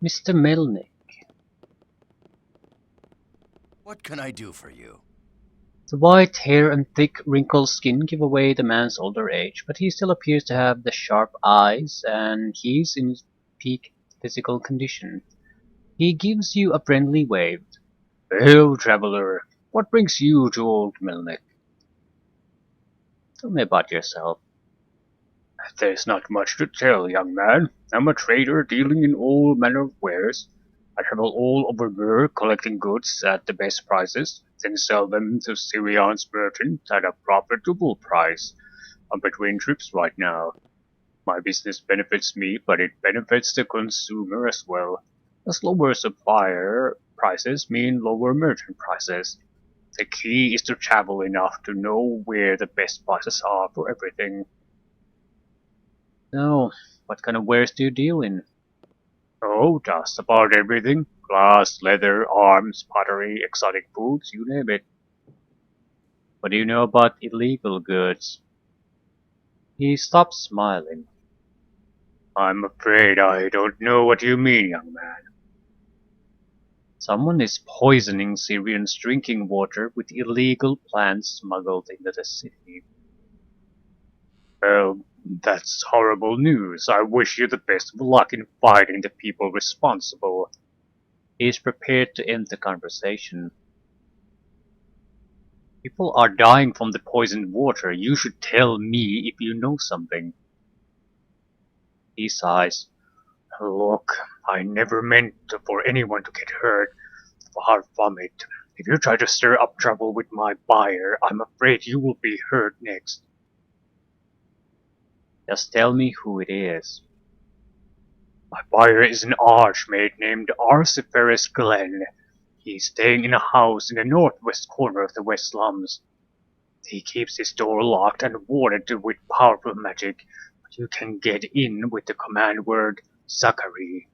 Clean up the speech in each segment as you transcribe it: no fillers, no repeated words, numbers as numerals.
Mr. Melnick. What can I do for you? The white hair and thick, wrinkled skin give away the man's older age, but he still appears to have the sharp eyes, and he's in his peak physical condition. He gives you a friendly wave. "Hello, traveler. What brings you to old Melnick? Tell me about yourself." "There's not much to tell, young man. I'm a trader dealing in all manner of wares. I travel all over Mur collecting goods at the best prices, then sell them to Syrian's merchants at a profitable price. I'm between trips right now. My business benefits me, but it benefits the consumer as well. As lower supplier prices mean lower merchant prices. The key is to travel enough to know where the best prices are for everything." "No, what kind of wares do you deal in?" "Oh, just about everything. Glass, leather, arms, pottery, exotic foods, you name it." "What do you know about illegal goods?" He stopped smiling. "I'm afraid I don't know what you mean, young man." "Someone is poisoning Syrians' drinking water with illegal plants smuggled into the city." "Well, that's horrible news. I wish you the best of luck in finding the people responsible." He is prepared to end the conversation. "People are dying from the poisoned water. You should tell me if you know something." He sighs. "Look, I never meant for anyone to get hurt. Far from it. If you try to stir up trouble with my buyer, I'm afraid you will be hurt next." "Just tell me who it is." "My buyer is an archmage named Arterra Glen. He's staying in a house in the northwest corner of the West Slums. He keeps his door locked and warded with powerful magic, but you can get in with the command word Zachary.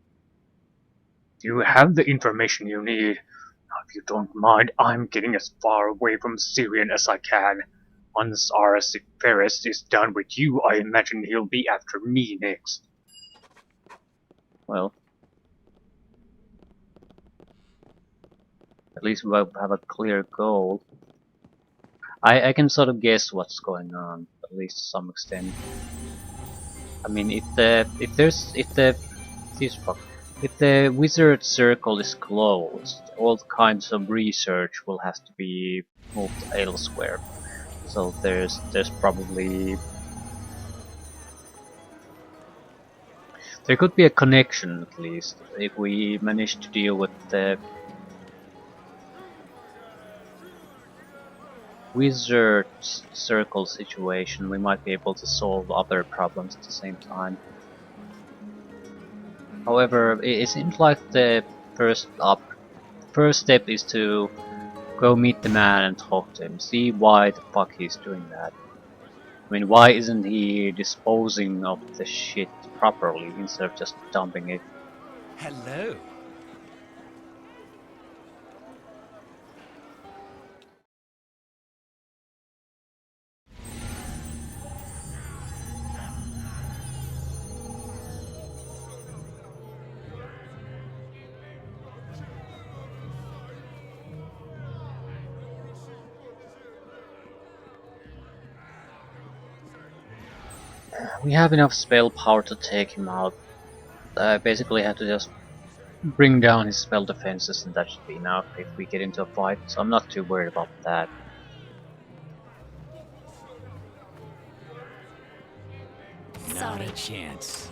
You have the information you need. Now, if you don't mind, I'm getting as far away from Syrian as I can. Once Arterra is done with you, I imagine he'll be after me next." Well, at least we have a clear goal. I can sort of guess what's going on, at least to some extent. I mean, if the wizard circle is closed, all kinds of research will have to be moved elsewhere. So there's probably there could be a connection at least if we manage to deal with the wizard circle situation. We might be able to solve other problems at the same time. However, it seems like the first up first step is to go meet the man and talk to him, see why the fuck he's doing that. I mean, why isn't he disposing of the shit properly instead of just dumping it? Hello. We have enough spell power to take him out. I basically have to just bring down his spell defenses and that should be enough if we get into a fight, so I'm not too worried about that. Not a chance.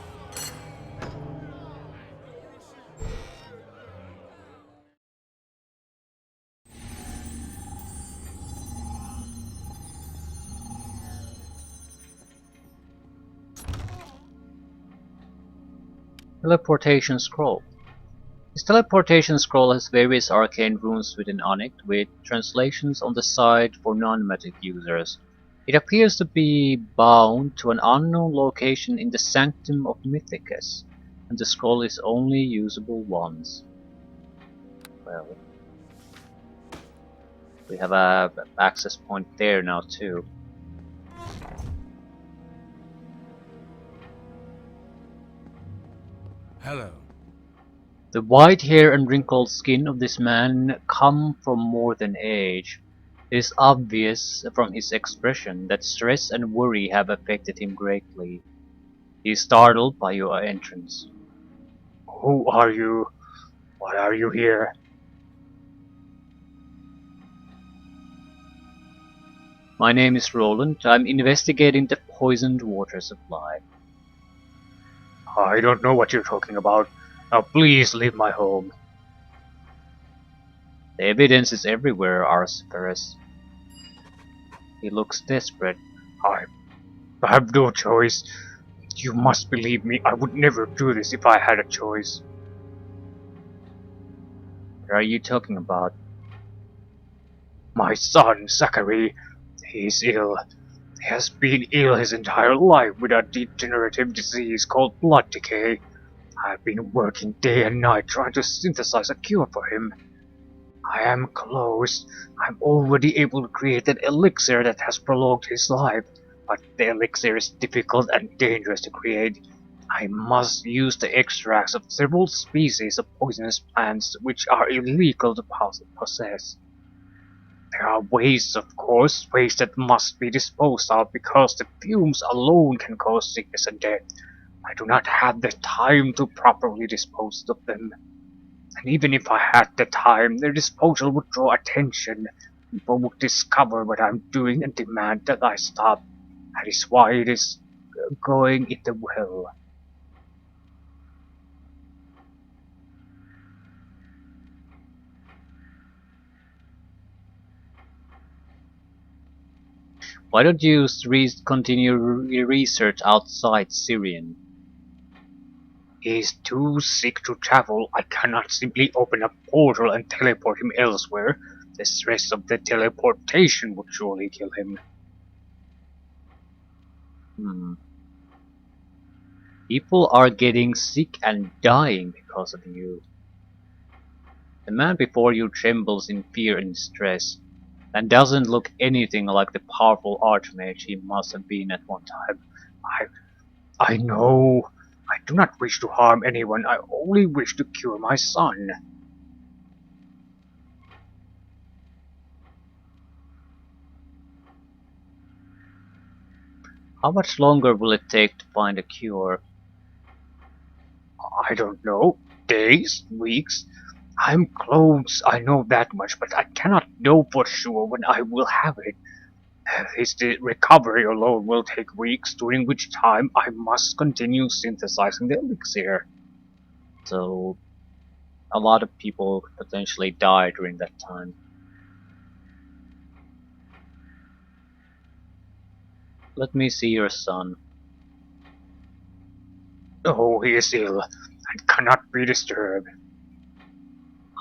Teleportation Scroll. This teleportation scroll has various arcane runes written on it, with translations on the side for non-magic users. It appears to be bound to an unknown location in the Sanctum of Mythicus, and the scroll is only usable once. Well, we have a access point there now too. Hello. The white hair and wrinkled skin of this man come from more than age. It is obvious from his expression that stress and worry have affected him greatly. He is startled by your entrance. Who are you? Why are you here? My name is Roland. I'm investigating the poisoned water supply. I don't know what you're talking about. Now please leave my home. The evidence is everywhere, Arterra. He looks desperate. I have no choice. You must believe me. I would never do this if I had a choice. What are you talking about? My son, Zachary. He is ill. He has been ill his entire life with a degenerative disease called blood decay. I've been working day and night trying to synthesize a cure for him. I am close. I'm already able to create an elixir that has prolonged his life, but the elixir is difficult and dangerous to create. I must use the extracts of several species of poisonous plants which are illegal to possess. There are wastes, of course, waste that must be disposed of because the fumes alone can cause sickness and death. I do not have the time to properly dispose of them. And even if I had the time, their disposal would draw attention. People would discover what I'm doing and demand that I stop. That is why it is going in the well. Why don't you continue your research outside Syrian? He is too sick to travel. I cannot simply open a portal and teleport him elsewhere. The stress of the teleportation would surely kill him. People are getting sick and dying because of you. The man before you trembles in fear and stress, and doesn't look anything like the powerful archmage he must have been at one time. I know. I do not wish to harm anyone. I only wish to cure my son. How much longer will it take to find a cure? I don't know. Days? Weeks? I'm close, I know that much, but I cannot know for sure when I will have it. His recovery alone will take weeks, during which time I must continue synthesizing the elixir. So, a lot of people could potentially die during that time. Let me see your son. Oh, he is ill and cannot be disturbed.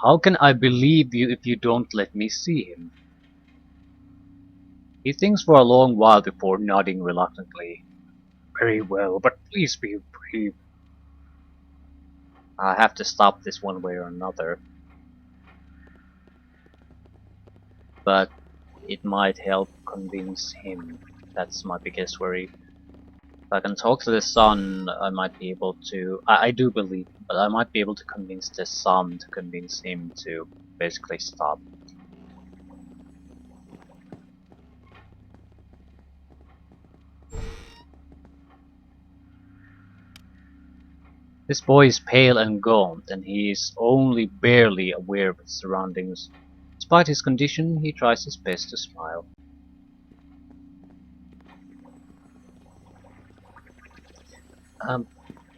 How can I believe you if you don't let me see him? He thinks for a long while before nodding reluctantly. Very well, but please be brief. I have to stop this one way or another. But it might help convince him. That's my biggest worry. If I can talk to the son, I might be able to... I do believe, but I might be able to convince the son to convince him to basically stop. This boy is pale and gaunt, and he is only barely aware of his surroundings. Despite his condition, he tries his best to smile.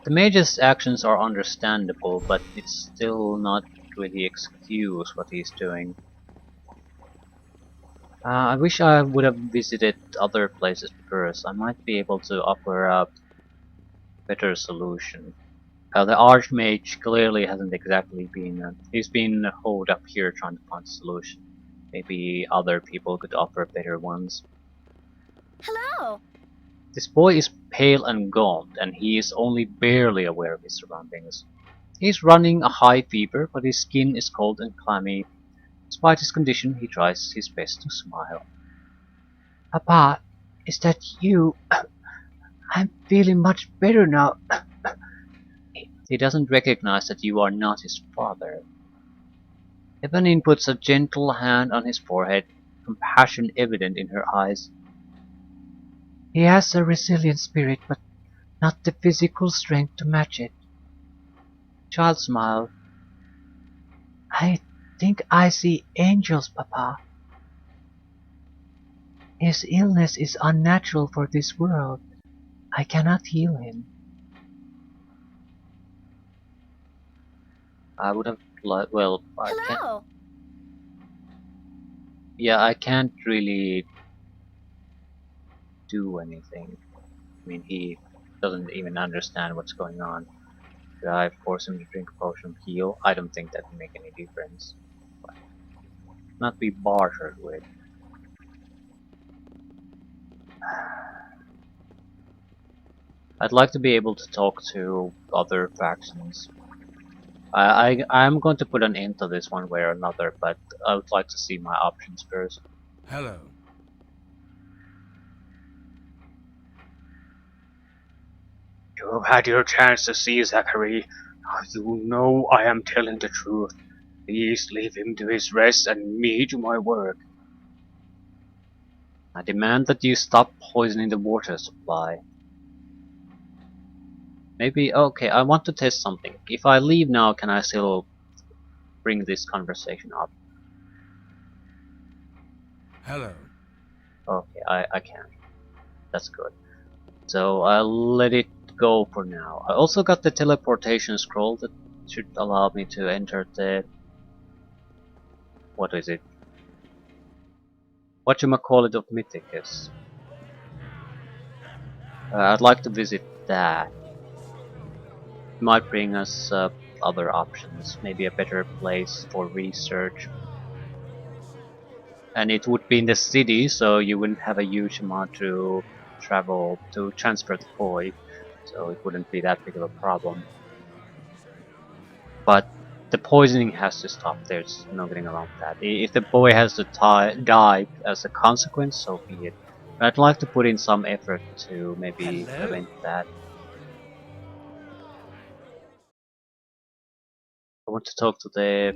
The mage's actions are understandable, but it's still not really excuse what he's doing. I wish I would have visited other places first. I might be able to offer a better solution. The Archmage clearly hasn't exactly been... he's been holed up here trying to find a solution. Maybe other people could offer better ones. Hello! This boy is pale and gaunt, and he is only barely aware of his surroundings. He's running a high fever, but his skin is cold and clammy. Despite his condition, he tries his best to smile. Papa, is that you? I'm feeling much better now. He doesn't recognize that you are not his father. Eponine puts a gentle hand on his forehead, compassion evident in her eyes. He has a resilient spirit, but not the physical strength to match it. Child smiled. I think I see angels, Papa. His illness is unnatural for this world. I cannot heal him. I would have well, I can't. Hello. Yeah, I can't really do anything. I mean, he doesn't even understand what's going on. Should I force him to drink a potion of heal? I don't think that would make any difference. But not be bartered with. I'd like to be able to talk to other factions. I'm going to put an end to this one way or another, but I would like to see my options first. Hello. You have had your chance to see Zachary. You know I am telling the truth. Please leave him to his rest and me to my work. I demand that you stop poisoning the water supply. Maybe, okay, I want to test something. If I leave now, can I still bring this conversation up? Hello. Okay, I can. That's good. So I'll let it go for now. I also got the teleportation scroll that should allow me to enter the... what is it? Whatchamacallit of Mythicus. I'd like to visit that. It might bring us other options, maybe a better place for research. And it would be in the city, so you wouldn't have a huge amount to travel to transfer the boy, so it wouldn't be that big of a problem. But the poisoning has to stop. There's no getting around that. If the boy has to die as a consequence, so be it. But I'd like to put in some effort to maybe Hello. prevent that. I want to talk to the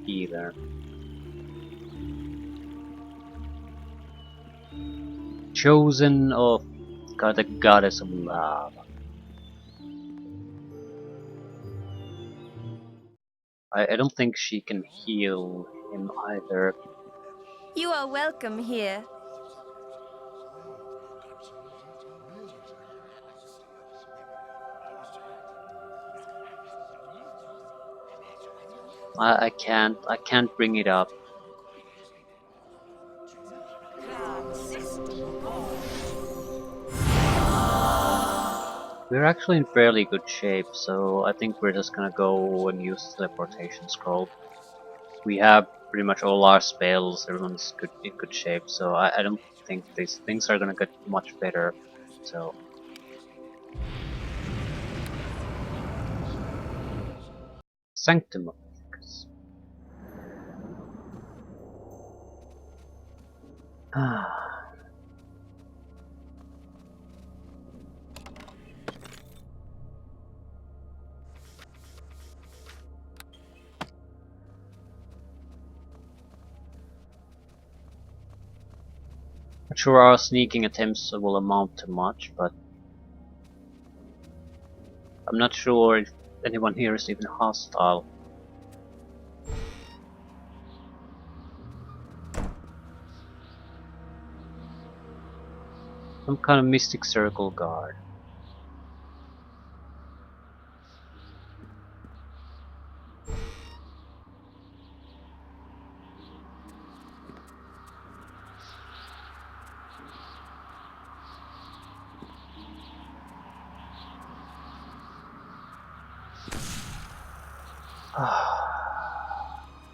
healer. Chosen of God, the goddess of love. I don't think she can heal him either. You are welcome here. I can't bring it up. We're actually in fairly good shape, so I think we're just gonna go and use the teleportation scroll. We have pretty much all our spells, everyone's in good shape, so I don't think these things are gonna get much better. So Sanctum of Focus. Not sure our sneaking attempts will amount to much, but I'm not sure if anyone here is even hostile. Some kind of mystic circle guard.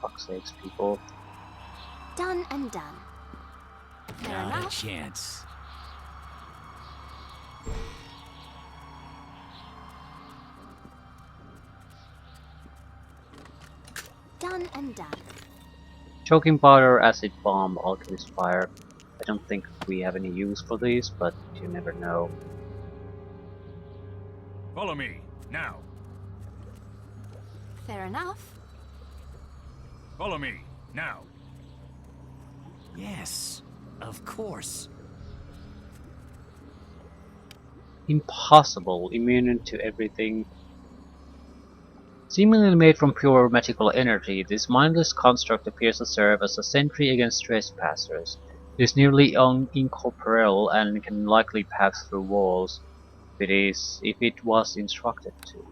Fuck's sakes, people. Done and done. Fair Not a enough. chance. Done and done. Choking powder, acid bomb, alchemist fire. I don't think we have any use for these, but you never know. Follow me, now. Fair enough. Follow me, now. Yes, of course. Impossible, immune to everything. Seemingly made from pure magical energy, this mindless construct appears to serve as a sentry against trespassers. It is nearly incorporeal and can likely pass through walls if it was instructed to.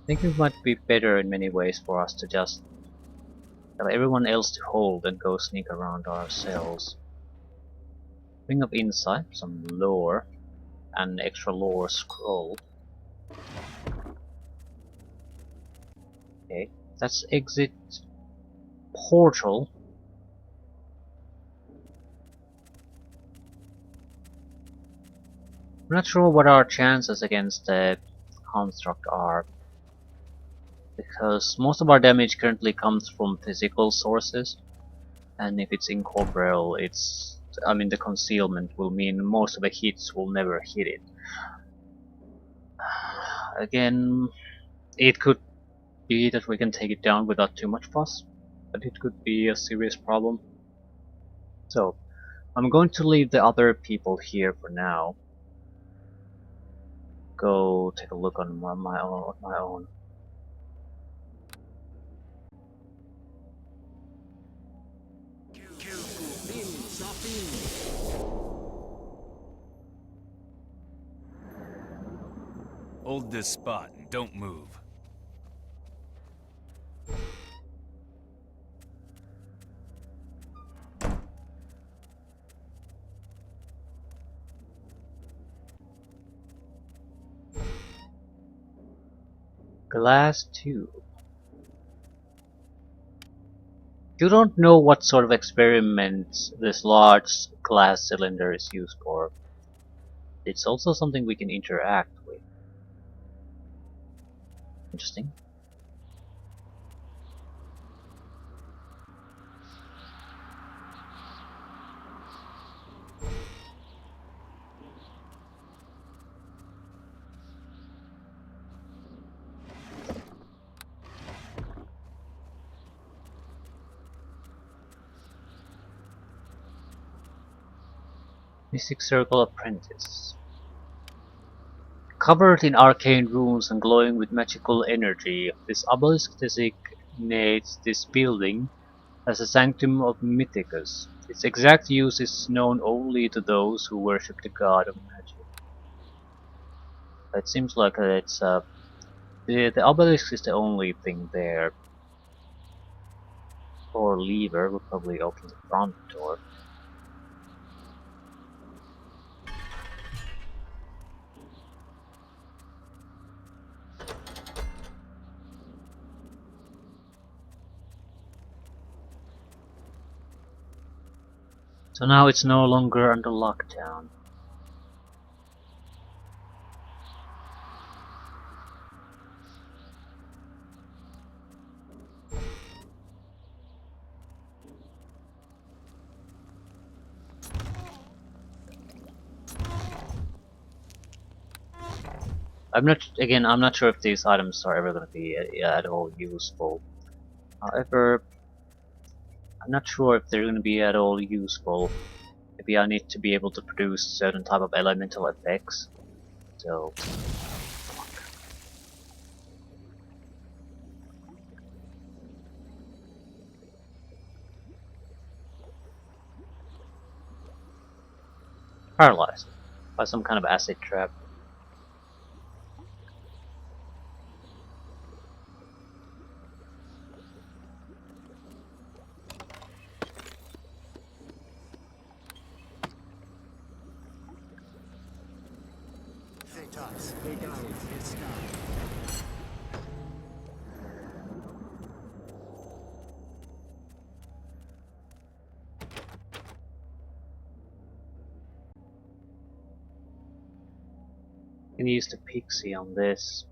I think it might be better in many ways for us to just tell everyone else to hold and go sneak around ourselves. Ring of Insight, some lore, and extra lore scroll. Okay, that's exit portal. I'm not sure what our chances against the construct are, because most of our damage currently comes from physical sources, and if it's incorporeal, the concealment will mean most of the hits will never hit it. Again, it could be that we can take it down without too much fuss, but it could be a serious problem. So, I'm going to leave the other people here for now. Go take a look on my own. Hold this spot and don't move. Glass tube. You don't know what sort of experiments this large glass cylinder is used for. It's also something we can interact with. Interesting. Mystic Circle Apprentice. Covered in arcane runes and glowing with magical energy, this obelisk designates this building as the Sanctum of Mythicus. Its exact use is known only to those who worship the god of magic. It seems like the obelisk is the only thing there. Or lever would probably open the front door. So now it's no longer under lockdown. I'm not sure if these items are ever going to be at all useful. However, I'm not sure if they're going to be at all useful. Maybe I need to be able to produce certain type of elemental effects. So, paralyzed by some kind of acid trap. Can use the pixie on this.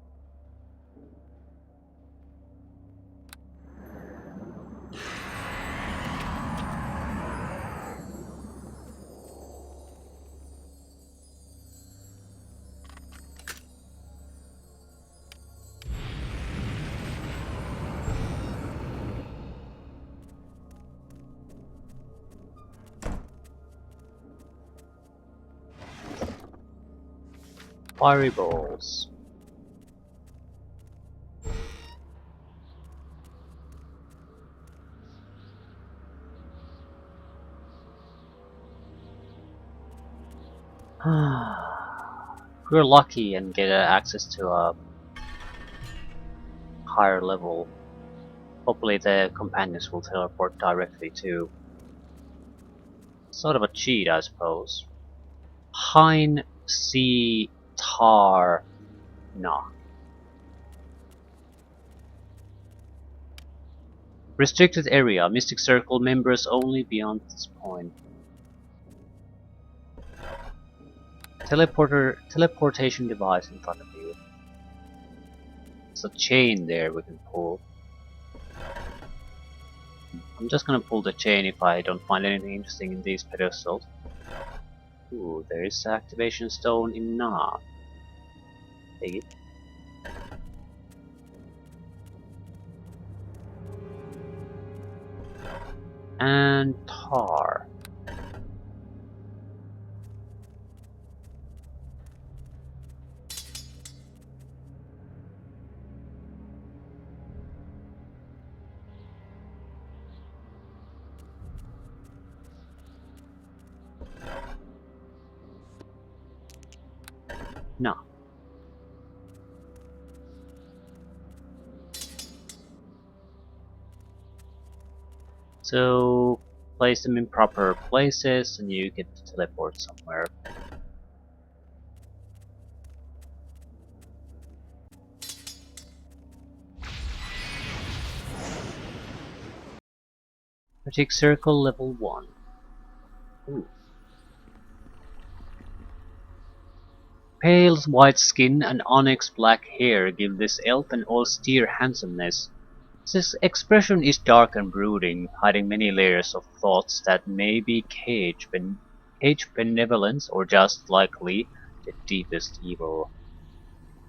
Fiery balls. We're lucky and get access to a higher level. Hopefully the companions will teleport directly to. Sort of a cheat, I suppose. Hein C Tar Nah. Restricted area. Mystic Circle members only beyond this point. Teleportation device in front of you. There's a chain there we can pull. I'm just gonna pull the chain if I don't find anything interesting in these pedestals. Ooh, there is an activation stone in Na. Take it. And tar. No. So place them in proper places and you get to teleport somewhere. Magic Circle level 1. Ooh. Pale white skin and onyx black hair give this elf an austere handsomeness. His expression is dark and brooding, hiding many layers of thoughts that may be cage benevolence or just likely the deepest evil.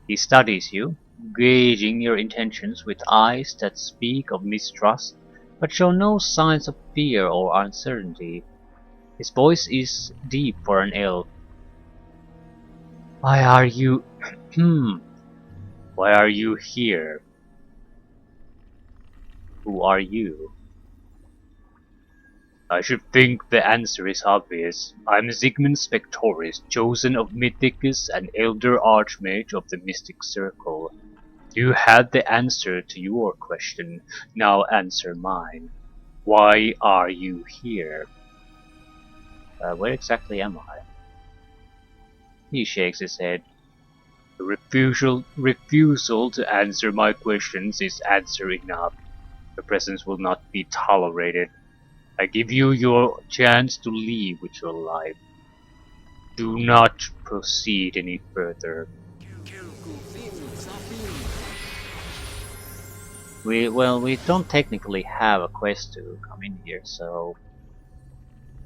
He studies you, gauging your intentions with eyes that speak of mistrust, but show no signs of fear or uncertainty. His voice is deep for an elf. Why are you... Why are you here? Who are you? I should think the answer is obvious. I'm Zygmunt Spectoris, chosen of Mythicus and Elder Archmage of the Mystic Circle. You had the answer to your question, now answer mine. Why are you here? Where exactly am I? He shakes his head. The refusal to answer my questions is answer enough. Your presence will not be tolerated. I give you your chance to leave with your life. Do not proceed any further. We don't technically have a quest to come in here, so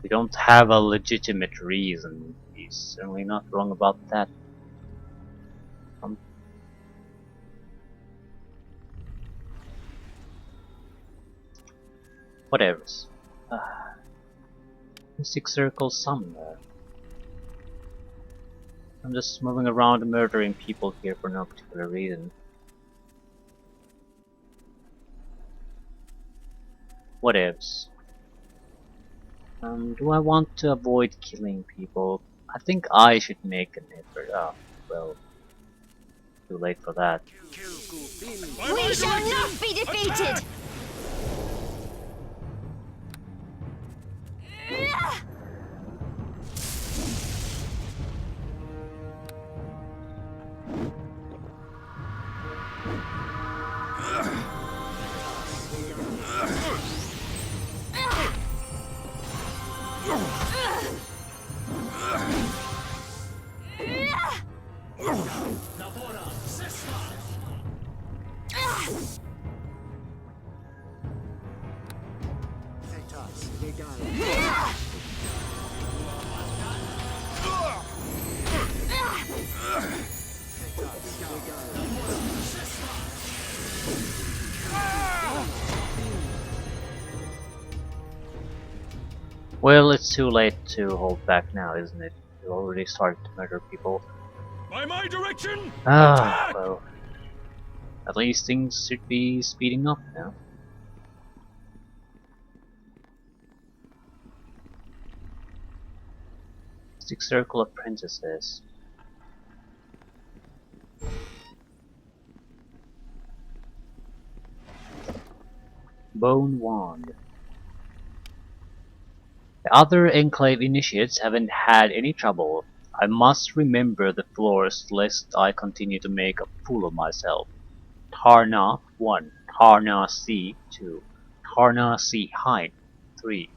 we don't have a legitimate reason. He's certainly not wrong about that. Whatevers. Mystic Circle somewhere. I'm just moving around and murdering people here for no particular reason. Whatevs. Do I want to avoid killing people? I think I should make an effort. Oh, well, too late for that. We shall not be defeated! Well, it's too late to hold back now, isn't it? You already started to murder people. By my direction! Ah, Attack! well. At least things should be speeding up now. Mystic Circle of Princesses. Bone Wand. The other Enclave initiates haven't had any trouble. I must remember the floors lest I continue to make a fool of myself. Tarna 1, Tarna C 2, Tarna C Height 3.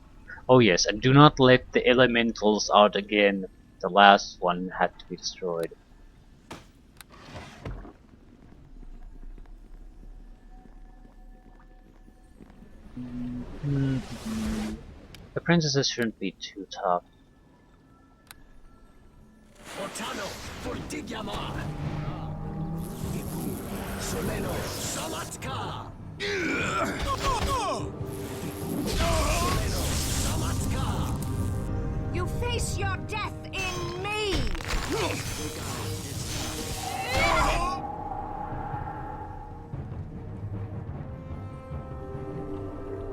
Oh yes, and do not let the elementals out again. The last one had to be destroyed. The princesses shouldn't be too tough. Portano Fortigiamar. Soleno Samatka. Soleno Samatka. You face your death in me!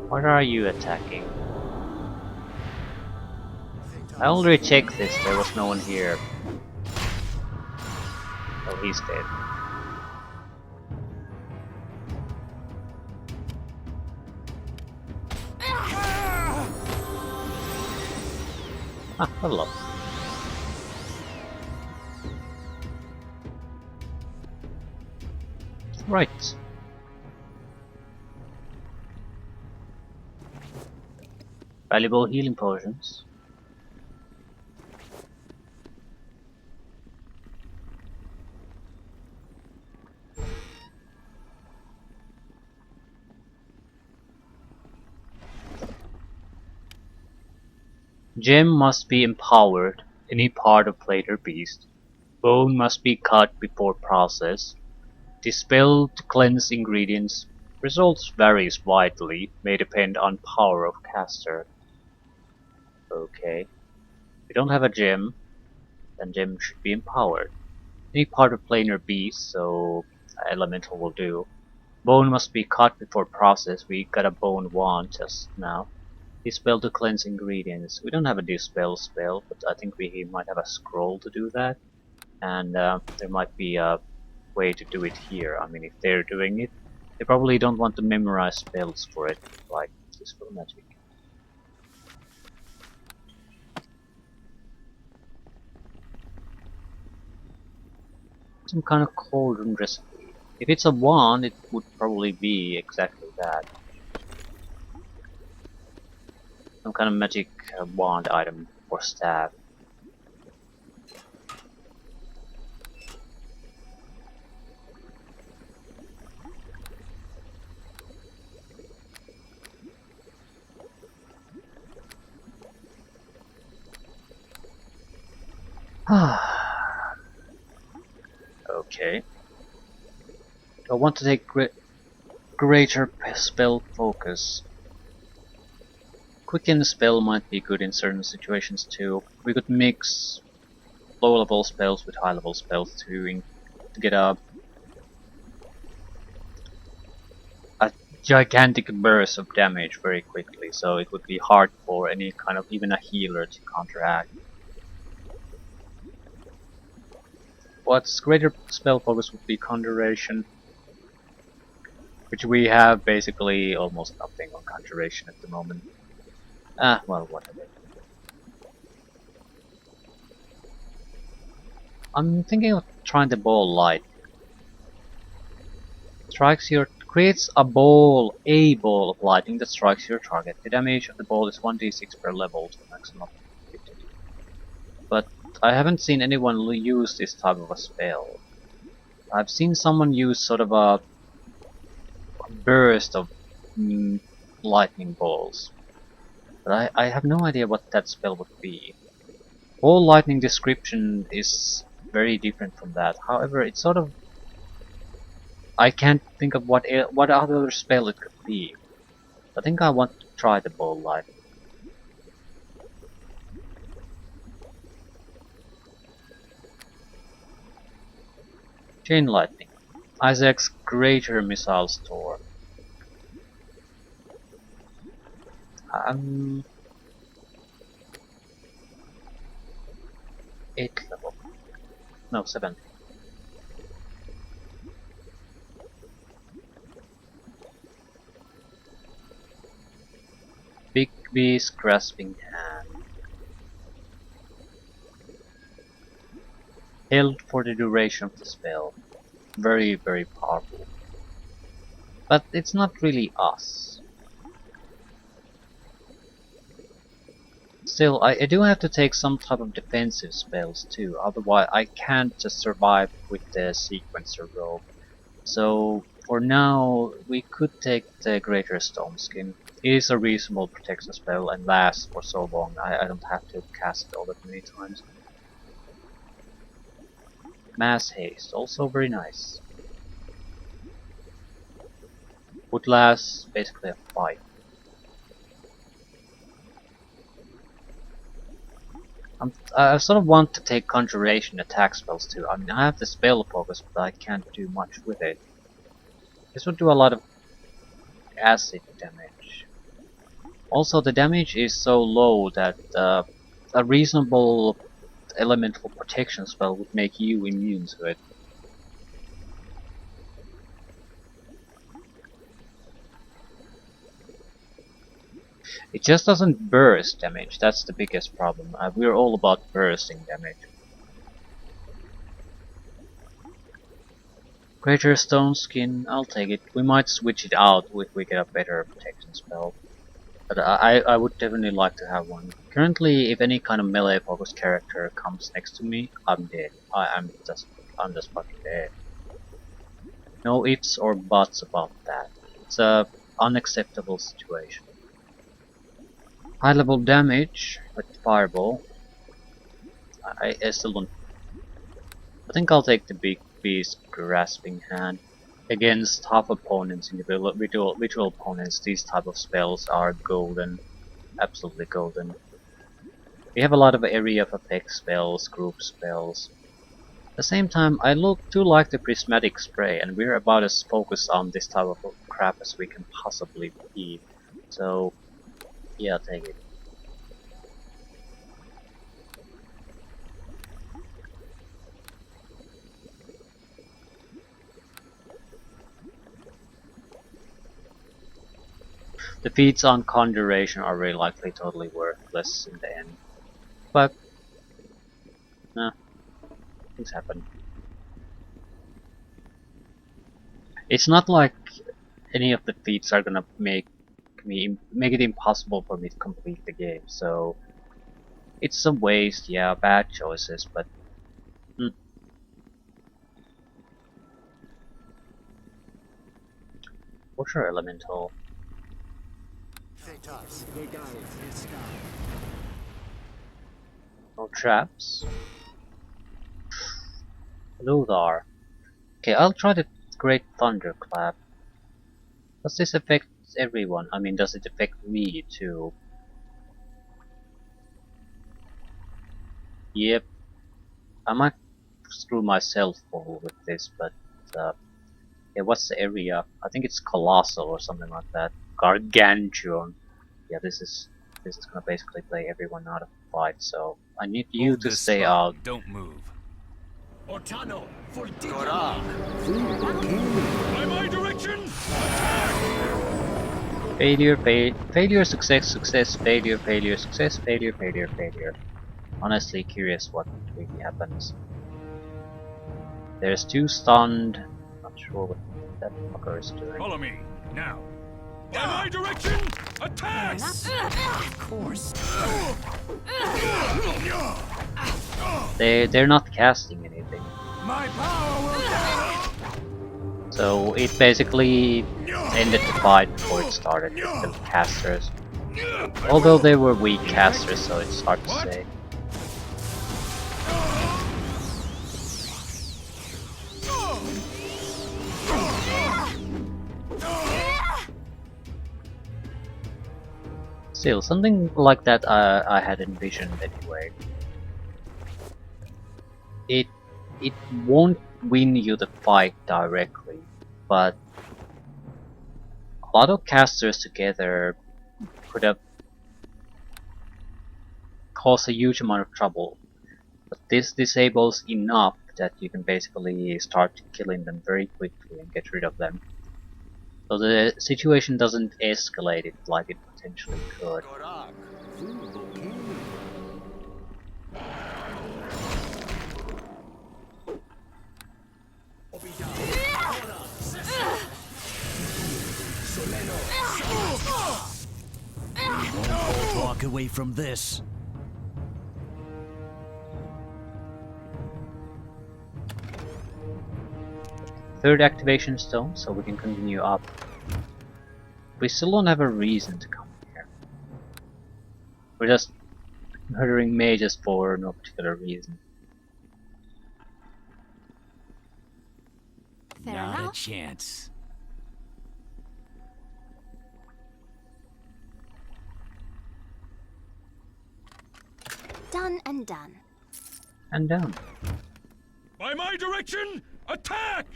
What are you attacking? I already checked this, there was no one here. Oh, he's dead. Ah, level up. Right. Valuable healing potions. Gem must be empowered, any part of plate or beast. Bone must be cut before process. Dispel to cleanse ingredients. Results varies widely, may depend on power of caster. Okay. We don't have a gem, then gem should be empowered. Any part of planar beast, so elemental will do. Bone must be cut before process. We got a bone wand just now. Dispel to cleanse ingredients. We don't have a dispel spell, but I think we might have a scroll to do that. And there might be a way to do it here. I mean, if they're doing it, they probably don't want to memorize spells for it, like Dispel Magic. Some kind of cauldron recipe. If it's a wand, it would probably be exactly that. Some kind of magic wand item or staff. Okay. I want to take greater spell focus. Quicken spell might be good in certain situations too. We could mix low level spells with high level spells to get a gigantic burst of damage very quickly, so it would be hard for any kind of even a healer to counteract. What's greater spell focus would be conjuration, which we have basically almost nothing on conjuration at the moment. Ah, well, whatever. I'm thinking of trying the ball light. Creates a ball of lightning that strikes your target. The damage of the ball is 1d6 per level to a maximum of 50. But I haven't seen anyone use this type of a spell. I've seen someone use sort of a burst of lightning balls. But I have no idea what that spell would be. Ball lightning description is very different from that. However, it's sort of... I can't think of what other spell it could be. I think I want to try the ball lightning. Chain lightning. Isaac's greater missile store. 8th level. No, 7th. Big B's grasping hand. Held for the duration of the spell. Very, very powerful. But it's not really us. Still, I do have to take some type of defensive spells too, otherwise I can't just survive with the sequencer robe. So, for now, we could take the Greater Stone Skin. It is a reasonable protection spell and lasts for so long, I don't have to cast it all that many times. Mass Haste, also very nice. Would last basically a fight. I sort of want to take Conjuration attack spells too. I mean, I have the spell focus, but I can't do much with it. This would do a lot of acid damage. Also, the damage is so low that a reasonable elemental protection spell would make you immune to it. It just doesn't burst damage, that's the biggest problem. We're all about bursting damage. Greater Stone Skin, I'll take it. We might switch it out if we get a better protection spell. But I would definitely like to have one. Currently, if any kind of melee focused character comes next to me, I'm dead. I'm just fucking dead. No ifs or buts about that. It's a unacceptable situation. High level damage with Fireball. I still don't. I think I'll take the Big Beast Grasping Hand. Against tough opponents, individual opponents, these type of spells are golden. Absolutely golden. We have a lot of area of effect spells, group spells. At the same time, I do like the Prismatic Spray, and we're about as focused on this type of crap as we can possibly be. So, yeah, I'll take it. The feats on Conjuration are very likely totally worthless in the end. But, nah, things happen. It's not like any of the feats are gonna make it impossible for me to complete the game, so it's a waste, yeah, bad choices, but Water Elemental. No traps. Lothar. Okay, I'll try the Great Thunderclap. Does this affect everyone? I mean, does it affect me too? Yep. I might screw myself over with this, but yeah, what's the area? I think it's Colossal or something like that. Gargantuan. Yeah, this is gonna basically play everyone out of the fight, so I need you Hold to this stay spot out. and don't move. Ortano for Digyama. By my direction! Failure, success, success, failure, failure, success, failure, failure, failure. Honestly curious what really happens. There's 2 stunned. Not sure what that fucker is doing. Follow me, now. By my direction, attack! Of course. They're not casting anything. My power will So it basically ended the fight before it started with the casters. Although they were weak casters, so it's hard to say. Still, something like that I had envisioned anyway. It won't win you the fight directly, but a lot of casters together could have caused a huge amount of trouble. But this disables enough that you can basically start killing them very quickly and get rid of them. So the situation doesn't escalate it like it potentially could. Walk away from this. Third activation stone, so we can continue up. We still don't have a reason to come here. We're just murdering mages for no particular reason. Fair Not a enough. chance. Done and done. And down. By my direction, attack!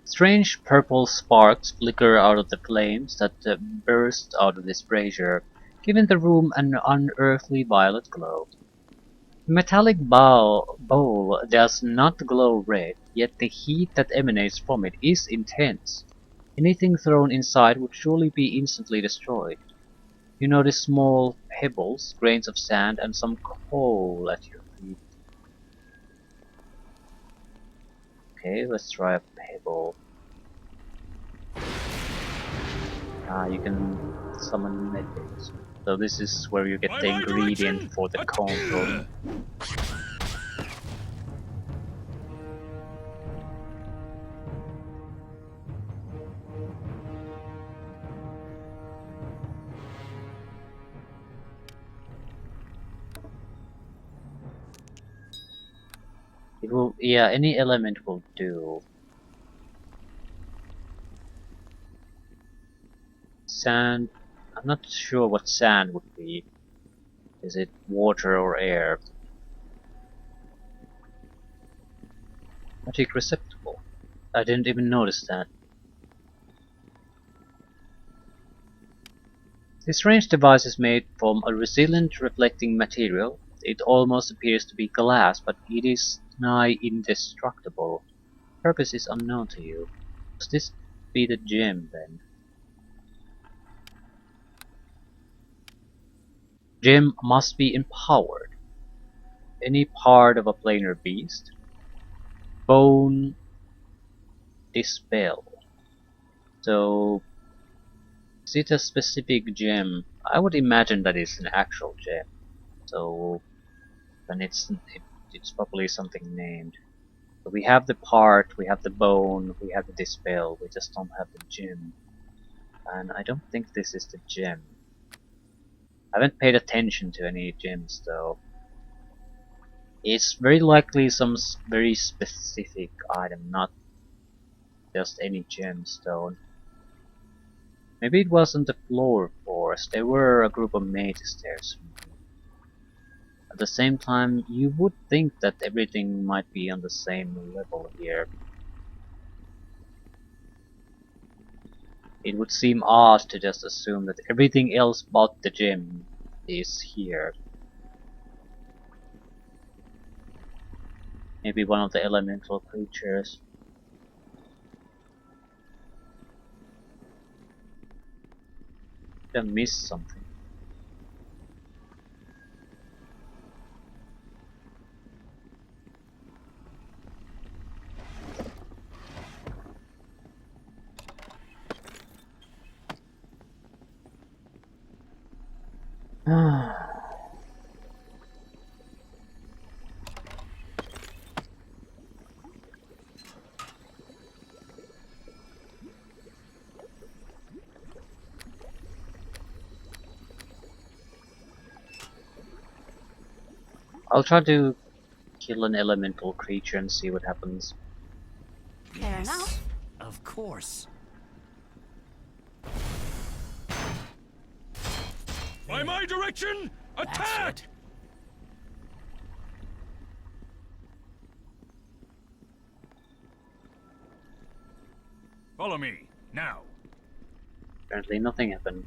Strange purple sparks flicker out of the flames that burst out of this brazier, giving the room an unearthly violet glow. The metallic bowl does not glow red, yet the heat that emanates from it is intense. Anything thrown inside would surely be instantly destroyed. You notice small pebbles, grains of sand, and some coal at your feet. Okay, let's try a pebble. You can summon medicines. So this is where you get By the my ingredient direction, for the cone. It will, yeah, any element will do. Sand, I'm not sure what sand would be. Is it water or air? Magic receptacle. I didn't even notice that. This strange device is made from a resilient reflecting material. It almost appears to be glass, but it is nigh indestructible. Purpose is unknown to you. Must this be the gem then? Gem must be empowered. Any part of a planar beast. Bone dispel. So is it a specific gem? I would imagine that it's an actual gem. So then it's probably something named. So we have the part, we have the bone, we have the dispel, we just don't have the gem. And I don't think this is the gem. I haven't paid attention to any gems though. It's very likely some very specific item, not just any gemstone. Maybe it wasn't the floor force, there were a group of mages there somewhere. At the same time, you would think that everything might be on the same level here. It would seem odd to just assume that everything else but the gem is here. Maybe one of the elemental creatures. Did I miss something? I'll try to kill an elemental creature and see what happens. Fair enough. Of course. By my direction, Attack! it. Follow me, now. Apparently nothing happened.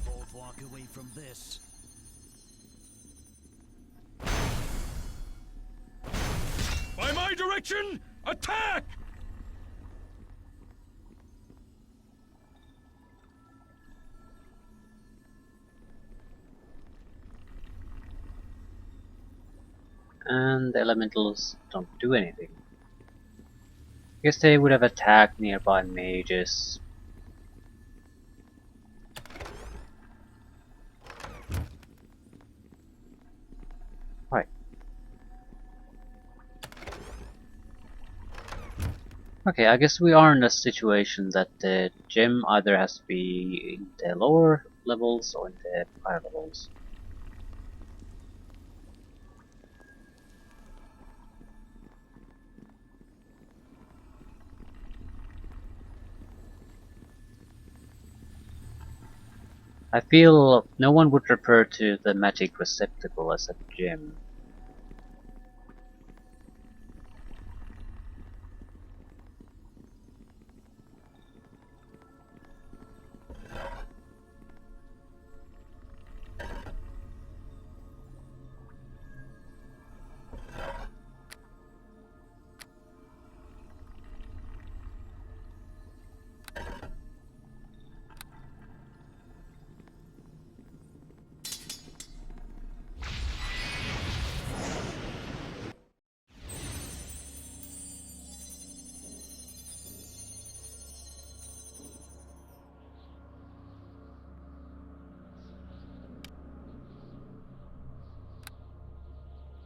Both walk away from this. By my direction, attack! And the elementals don't do anything. Guess they would have attacked nearby mages. Right. Okay, I guess we are in a situation that the gem either has to be in the lower levels or in the higher levels. I feel no one would refer to the magic receptacle as a gem.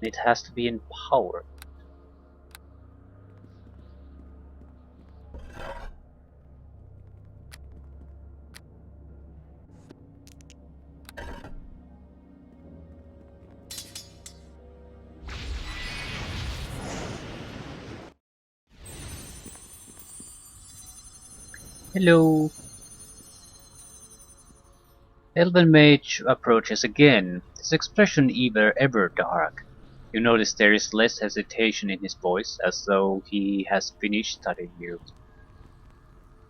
It has to be in power. Hello. Elven Mage approaches again, his expression ever dark. You notice there is less hesitation in his voice, as though he has finished studying you.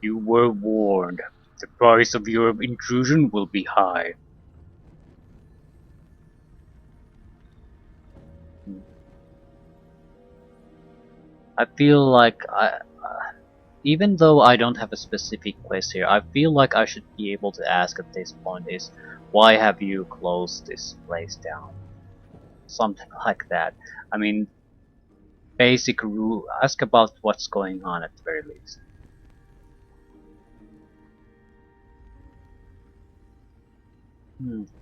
You were warned. The price of your intrusion will be high. I feel like even though I don't have a specific quest here, I feel like I should be able to ask at this point is, why have you closed this place down? Something like that. I mean, basic rule, ask about what's going on at the very least.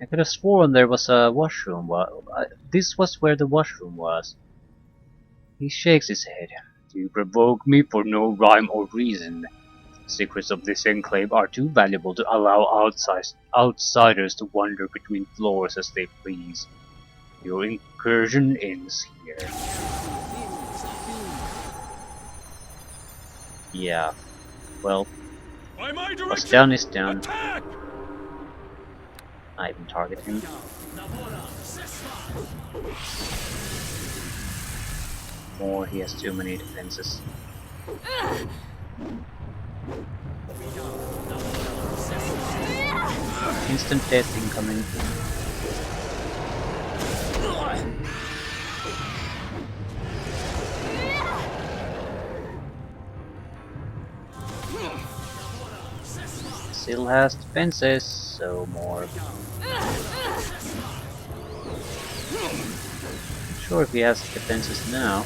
I could have sworn there was a washroom. This was where the washroom was. He shakes his head. You provoke me for no rhyme or reason. Secrets of this enclave are too valuable to allow outsiders to wander between floors as they please. Your incursion ends here. Yeah. Well, By my what's direction, down is down. attack! I even target him. Or he has too many defenses. Instant death incoming. Still has defenses, so more. Not sure if he has defenses now.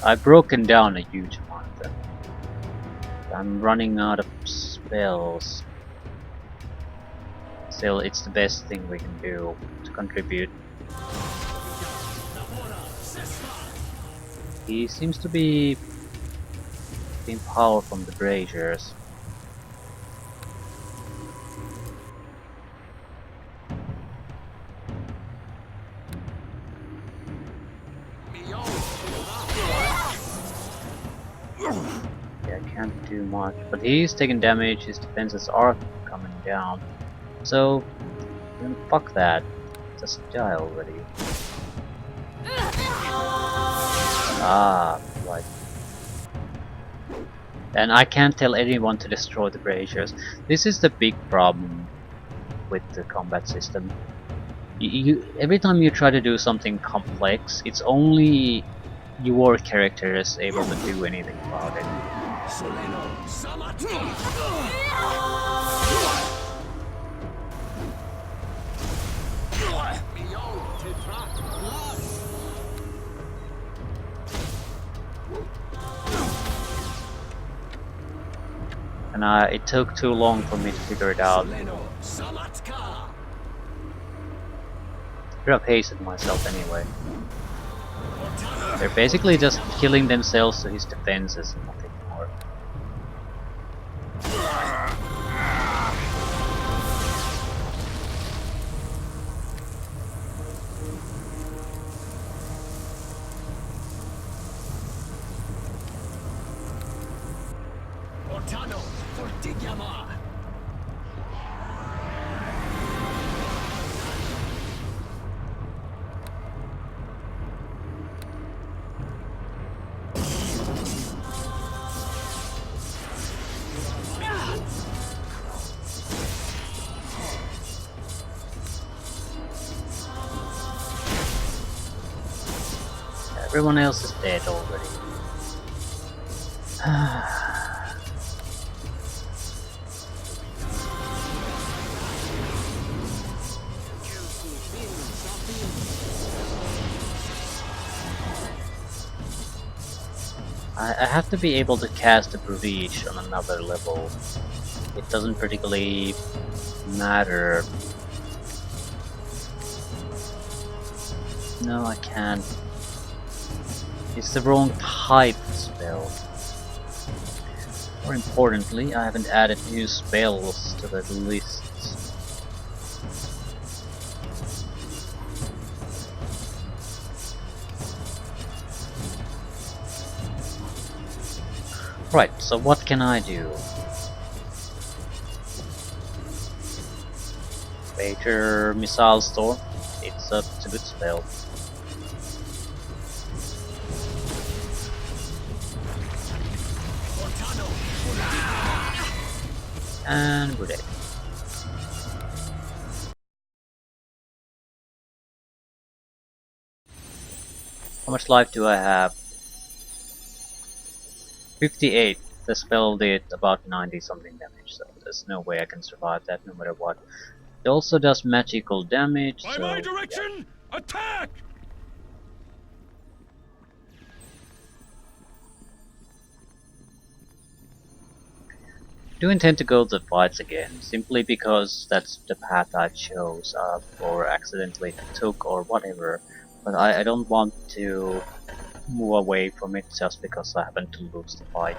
I've broken down a huge amount of them. I'm running out of spells. Still, it's the best thing we can do to contribute. He seems to be getting power from the braziers. can't do much. But he's taking damage, his defenses are coming down. So, then fuck that. Just die already. Ah, right. And I can't tell anyone to destroy the braziers. This is the big problem with the combat system. Every time you try to do something complex, it's only your character is able to do anything about it. And it took too long for me to figure it out. Should have hastened myself anyway. They're basically just killing themselves to his defenses and nothing more. Everyone else is dead already. I have to be able to cast a breach on another level. It doesn't particularly matter. No, I can't. It's the wrong type of spell. More importantly, I haven't added new spells to the lists. Right, so what can I do? Major Missile Storm. It's a good spell. And we're dead. How much life do I have? 58. The spell did about 90 something damage, so there's no way I can survive that no matter what. It also does magical damage, By so my direction, attack! I do intend to go to the fights again, simply because that's the path I chose, or accidentally took, or whatever. But I don't want to move away from it just because I happen to lose the fight.